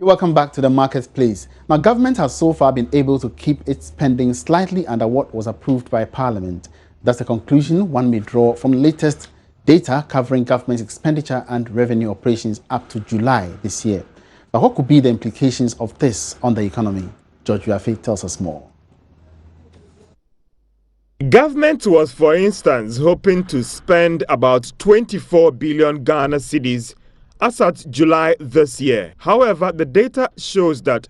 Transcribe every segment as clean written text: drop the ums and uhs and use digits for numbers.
Welcome back to the marketplace. Now, government has so far been able to keep its spending slightly under what was approved by Parliament. That's the conclusion one may draw from the latest data covering government expenditure and revenue operations up to July this year. But what could be the implications of this on the economy? George Yafe tells us more. Government was, for instance, hoping to spend about 24 billion Ghana cedis as at July this year. However, the data shows that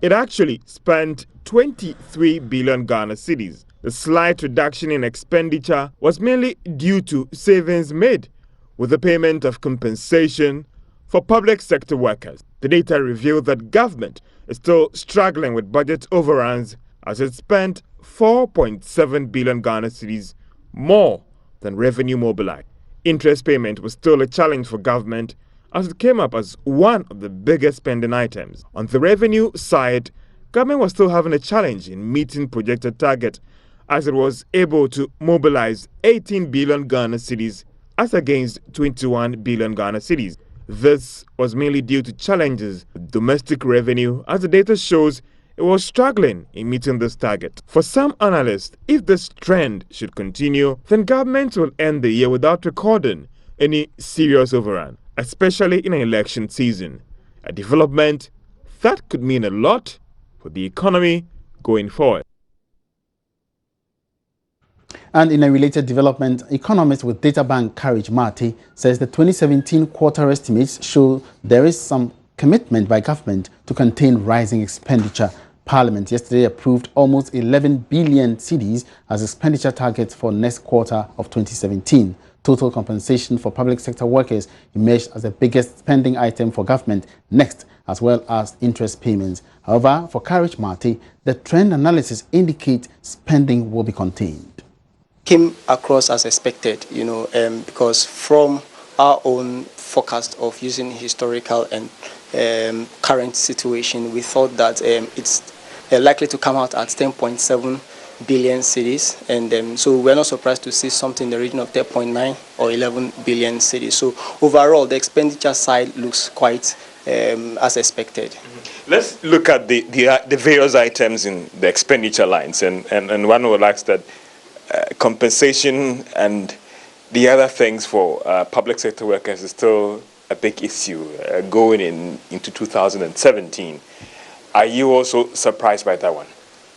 it actually spent 23 billion Ghana cedis. The slight reduction in expenditure was mainly due to savings made with the payment of compensation for public sector workers. The data revealed that government is still struggling with budget overruns as it spent 4.7 billion Ghana cedis more than revenue mobilized. Interest payment was still a challenge for government as it came up as one of the biggest spending items. On the revenue side, government was still having a challenge in meeting projected target as it was able to mobilize 18 billion Ghana cedis as against 21 billion Ghana cedis. This was mainly due to challenges with domestic revenue, as the data shows it was struggling in meeting this target. For some analysts, if this trend should continue, then government will end the year without recording any serious overrun, especially in an election season, a development that could mean a lot for the economy going forward. And in a related development, economist with Databank Courage Marty says the 2017 quarter estimates show there is some commitment by government to contain rising expenditure. Parliament yesterday approved almost 11 billion cedis as expenditure targets for next quarter of 2017. Total compensation for public sector workers emerged as the biggest spending item for government, next as well as interest payments. However, for Courage Marty, the trend analysis indicates spending will be contained. Came across as expected, because from our own forecast of using historical and current situation, we thought that it's likely to come out at 10.7 billion cedis, and so we're not surprised to see something in the region of 10.9 or 11 billion cedis. So overall, the expenditure side looks quite as expected. Let's look at the various items in the expenditure lines, and one would ask that compensation and the other things for public sector workers is still a big issue going into 2017. Are you also surprised by that one?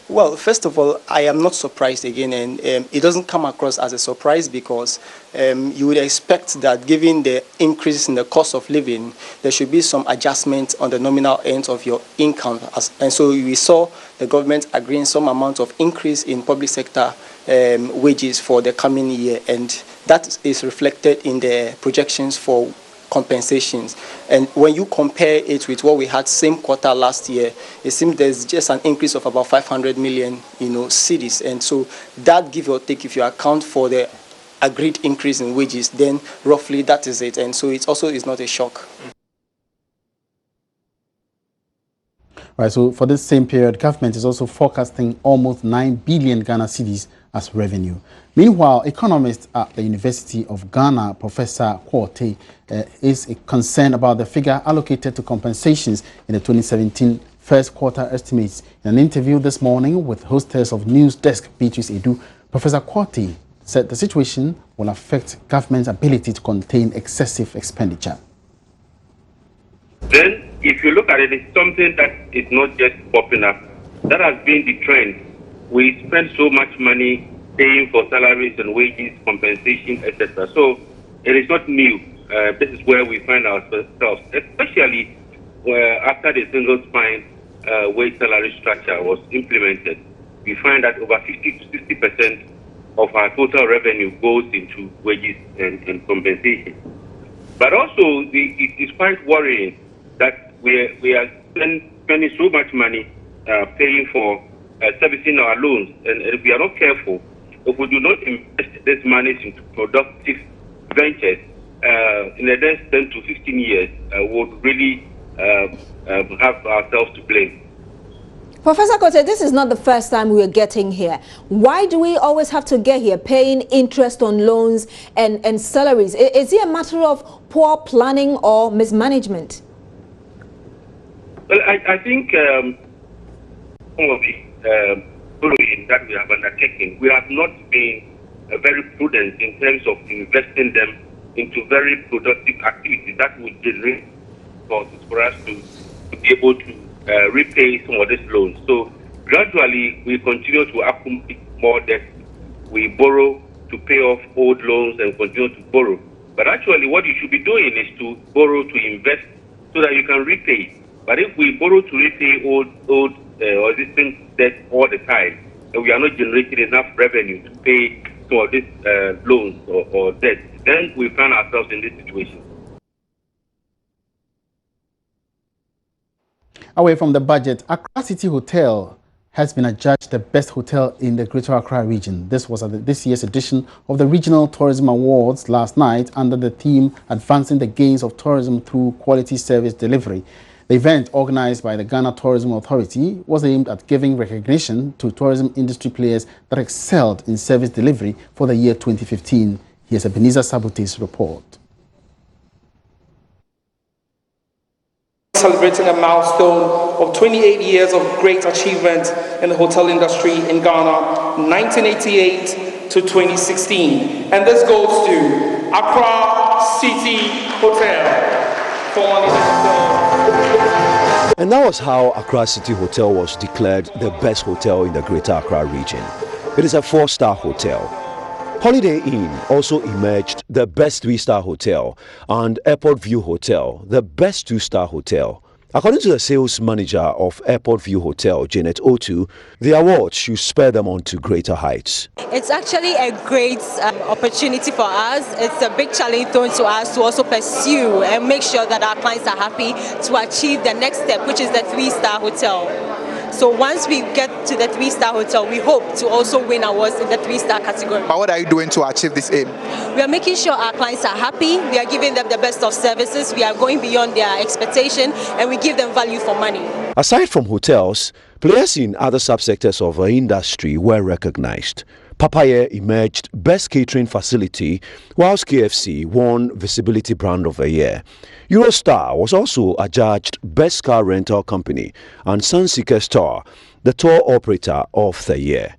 Well, first of all, I am not surprised again, and it doesn't come across as a surprise because you would expect that given the increase in the cost of living, there should be some adjustment on the nominal end of your income. And so we saw the government agreeing some amount of increase in public sector wages for the coming year, and that is reflected in the projections for compensations. And when you compare it with what we had same quarter last year, it seems there's just an increase of about 500 million, cedis. And so that, give or take, if you account for the agreed increase in wages, then roughly that is it. And so it also is not a shock. Right, so for this same period, government is also forecasting almost 9 billion Ghana cedis as revenue. Meanwhile, economist at the University of Ghana, Professor Quartey, is concerned about the figure allocated to compensations in the 2017 first quarter estimates. In an interview this morning with hostess of News Desk, Beatrice Edu, Professor Quartey said the situation will affect government's ability to contain excessive expenditure. Then, if you look at it, it's something that is not just popping up. That has been the trend. We spend so much money paying for salaries and wages, compensation, etc. So it is not new. This is where we find ourselves, especially after the single spine wage salary structure was implemented. We find that over 50 to 60% of our total revenue goes into wages and compensation. But also, it is quite worrying that we are spending so much money paying for servicing our loans, and if we are not careful, if we do not invest this money into productive ventures, in the next 10 to 15 years, we'll really have ourselves to blame. Professor Kote, this is not the first time we are getting here. Why do we always have to get here, paying interest on loans and salaries? Is it a matter of poor planning or mismanagement? Well, I think some of the borrowing that we have undertaken, we have not been very prudent in terms of investing them into very productive activities that would generate resources for us to be able to repay some of these loans. So gradually, we continue to accumulate more debt. We borrow to pay off old loans and continue to borrow. But actually, what you should be doing is to borrow to invest so that you can repay. But if we borrow to repay old or existing debt all the time, and we are not generating enough revenue to pay some of these loans or debt, then we find ourselves in this situation. Away from the budget, Accra City Hotel has been adjudged the best hotel in the Greater Accra region. This was at this year's edition of the Regional Tourism Awards last night under the theme Advancing the Gains of Tourism Through Quality Service Delivery. The event, organized by the Ghana Tourism Authority, was aimed at giving recognition to tourism industry players that excelled in service delivery for the year 2015. Here's Ebenezer Sabute's report. Celebrating a milestone of 28 years of great achievement in the hotel industry in Ghana, 1988 to 2016. And this goes to Accra City Hotel, formerly And that was how Accra City Hotel was declared the best hotel in the Greater Accra region. It is a 4-star hotel. Holiday Inn also emerged the best 3-star hotel, and Airport View Hotel the best 2-star hotel. According to the sales manager of Airport View Hotel, Janet Otu, the award should spur them on to greater heights. It's actually a great opportunity for us. It's a big challenge thrown to us to also pursue and make sure that our clients are happy to achieve the next step, which is the 3-star hotel. So once we get to the 3-star hotel, we hope to also win awards in the 3-star category. But what are you doing to achieve this aim? We are making sure our clients are happy. We are giving them the best of services. We are going beyond their expectation, and we give them value for money. Aside from hotels, players in other subsectors of the industry were recognized. Papaya emerged best catering facility, whilst KFC won Visibility Brand of the Year. Eurostar was also adjudged best car rental company, and Sunseeker Store the tour operator of the year.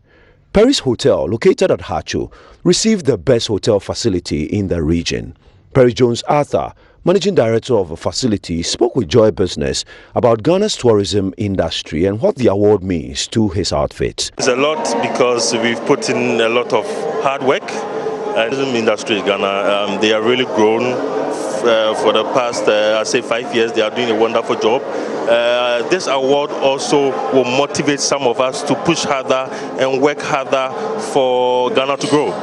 Paris Hotel, located at Hacho, received the best hotel facility in the region. Perry Jones Arthur, managing director of the facility, spoke with Joy Business about Ghana's tourism industry and what the award means to his outfit. It's a lot because we've put in a lot of hard work. The tourism industry in Ghana, they are really grown. For the past, I'd say 5 years, they are doing a wonderful job. This award also will motivate some of us to push harder and work harder for Ghana to grow.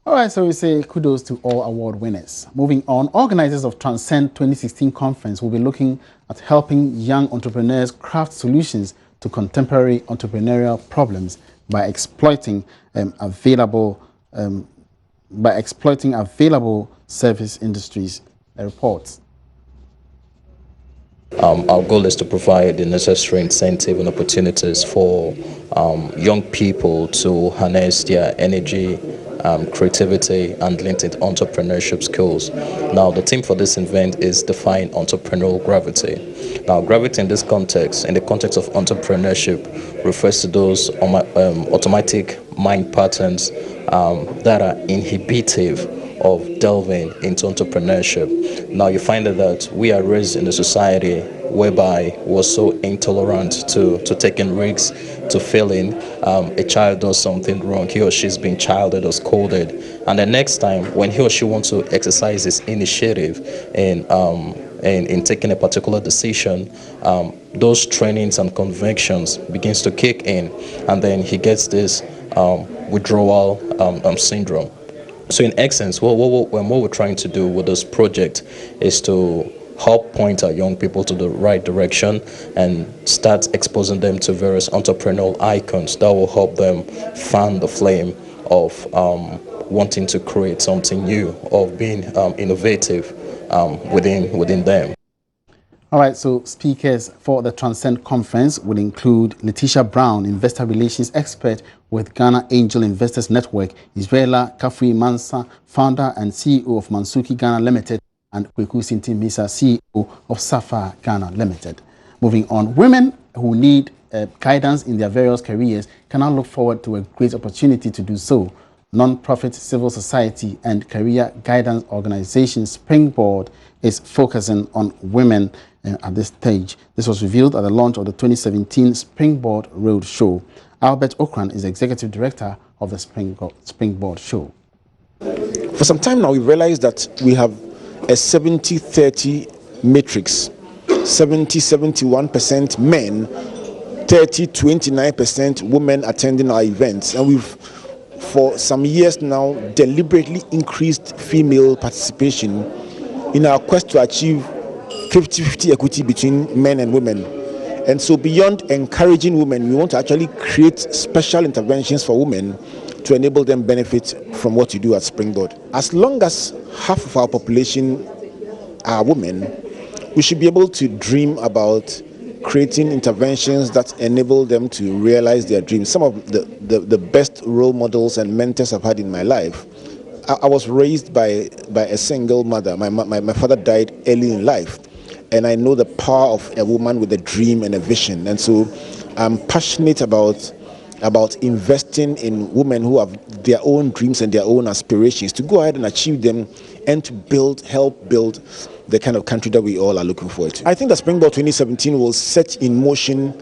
All right, so we say kudos to all award winners. Moving on, organizers of Transcend 2016 conference will be looking at helping young entrepreneurs craft solutions to contemporary entrepreneurial problems by exploiting available service industries. Reports. Our goal is to provide the necessary incentive and opportunities for young people to harness their energy, creativity, and linked entrepreneurship skills. Now, the theme for this event is Define Entrepreneurial Gravity. Now, gravity in this context, in the context of entrepreneurship, refers to those automatic mind patterns that are inhibitive of delving into entrepreneurship. Now, you find that we are raised in a society whereby we're so intolerant to taking risks, to failing. A child does something wrong, he or she's been chided or scolded, and the next time when he or she wants to exercise his initiative in taking a particular decision, those trainings and convictions begins to kick in, and then he gets this withdrawal syndrome. So in essence, what we're trying to do with this project is to help point our young people to the right direction and start exposing them to various entrepreneurial icons that will help them fan the flame of wanting to create something new, of being innovative within them. All right, so speakers for the Transcend Conference will include Letitia Brown, Investor Relations Expert with Ghana Angel Investors Network, Israela Kafui Mansa, founder and CEO of Mansuki Ghana Limited, and Kweku Sinti Misa, CEO of Safa Ghana Limited. Moving on, women who need guidance in their various careers can now look forward to a great opportunity to do so. Non-profit civil society and career guidance organization Springboard is focusing on women at this stage. This was revealed at the launch of the 2017 Springboard Road Show. Albert Okran is the executive director of the Springboard Show. For some time now, we realized that we have a 70-30 matrix. 70-71% men, 30-29% women attending our events. And we've, for some years now, deliberately increased female participation in our quest to achieve 50-50 equity between men and women. And so beyond encouraging women, we want to actually create special interventions for women to enable them benefit from what you do at Springboard. As long as half of our population are women, we should be able to dream about creating interventions that enable them to realize their dreams. Some of the best role models and mentors I've had in my life, I was raised by a single mother. My father died early in life, and I know the power of a woman with a dream and a vision. And so I'm passionate about investing in women who have their own dreams and their own aspirations to go ahead and achieve them and to help build the kind of country that we all are looking forward to. I think that Springboard 2017 will set in motion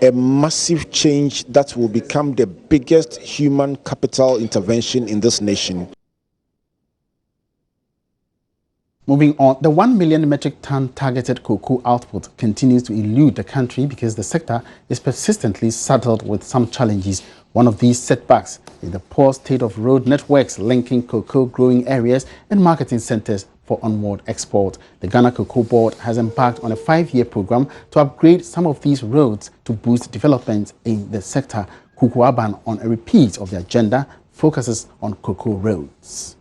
a massive change that will become the biggest human capital intervention in this nation. Moving on, the 1 million metric ton targeted cocoa output continues to elude the country because the sector is persistently saddled with some challenges. One of these setbacks is the poor state of road networks linking cocoa growing areas and marketing centers for onward export. The Ghana Cocoa Board has embarked on a 5-year program to upgrade some of these roads to boost development in the sector. Kuku Aban, on a repeat of the agenda, focuses on cocoa roads.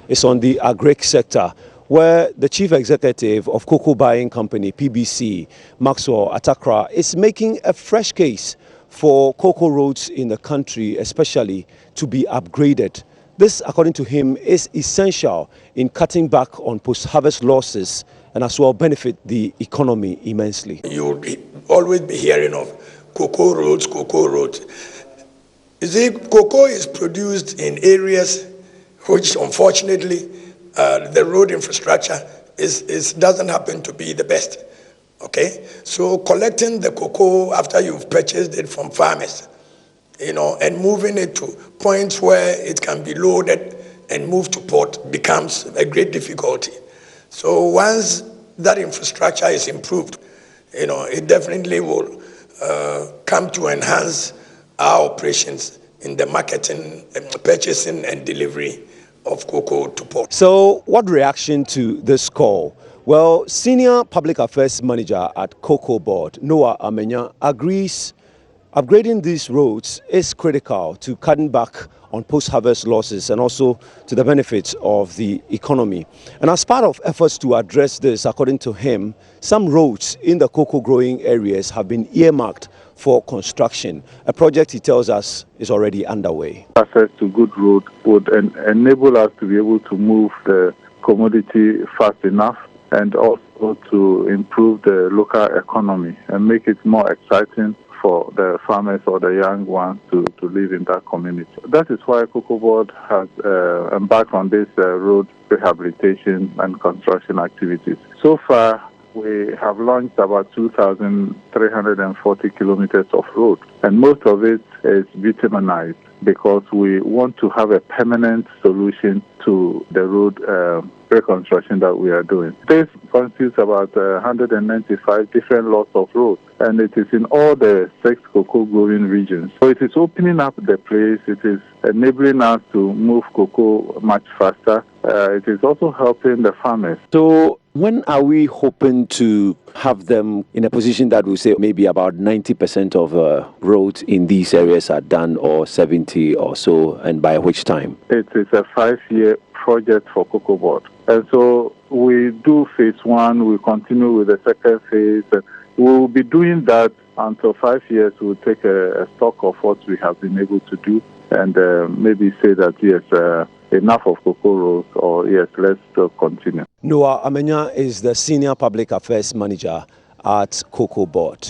It's on the agric sector, where the chief executive of cocoa buying company, PBC, Maxwell Atakra, is making a fresh case for cocoa roads in the country, especially to be upgraded. This, according to him, is essential in cutting back on post-harvest losses and as well benefit the economy immensely. You'll always be hearing of cocoa roads, cocoa roads. You see, cocoa is produced in areas which unfortunately the road infrastructure doesn't happen to be the best. Okay, so collecting the cocoa after you've purchased it from farmers, and moving it to points where it can be loaded and moved to port becomes a great difficulty. So once that infrastructure is improved, it definitely will come to enhance our operations in the marketing, purchasing and delivery of cocoa to port. So what reaction to this call? Well, Senior Public Affairs Manager at Cocoa Board, Noah Amenya, agrees upgrading these roads is critical to cutting back on post-harvest losses and also to the benefits of the economy. And as part of efforts to address this, according to him, some roads in the cocoa growing areas have been earmarked for construction. A project, he tells us, is already underway. Access to good road would enable us to be able to move the commodity fast enough and also to improve the local economy and make it more exciting for the farmers or the young ones to live in that community. That is why Cocoa Board has embarked on this road rehabilitation and construction activities. So far, we have launched about 2,340 kilometers of road, and most of it is bituminized because we want to have a permanent solution to the road reconstruction that we are doing. This constitutes about 195 different lots of roads, and it is in all the 6 cocoa growing regions. So it is opening up the place, it is enabling us to move cocoa much faster. It is also helping the farmers. So when are we hoping to have them in a position that we say maybe about 90% of roads in these areas are done, or 70 or so, and by which time? It is a 5-year project for Cocoa Board. And so we do phase 1, we continue with the second phase. We will be doing that until 5 years. We'll take a stock of what we have been able to do and maybe say that, yes, enough of cocoa rolls, or yes, let's continue. Noah Amenya is the Senior Public Affairs Manager at Cocoa Board.